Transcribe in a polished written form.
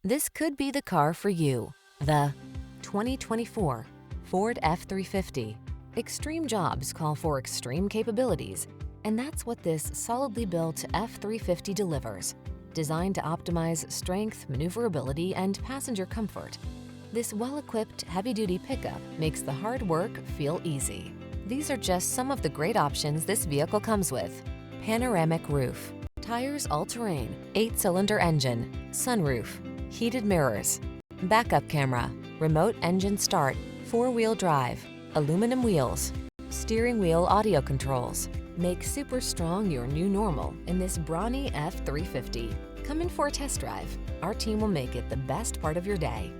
This could be the car for you. The 2024 Ford F-350. Extreme jobs call for extreme capabilities, and that's what this solidly built F-350 delivers. Designed to optimize strength, maneuverability, and passenger comfort, this well-equipped heavy-duty pickup makes the hard work feel easy. These are just some of the great options this vehicle comes with: panoramic roof, tires all-terrain, 8-cylinder engine, sunroof, heated mirrors, backup camera, remote engine start, 4-wheel drive, aluminum wheels, steering wheel audio controls. Make super strong your new normal in this brawny F-350. Come in for a test drive. Our team will make it the best part of your day.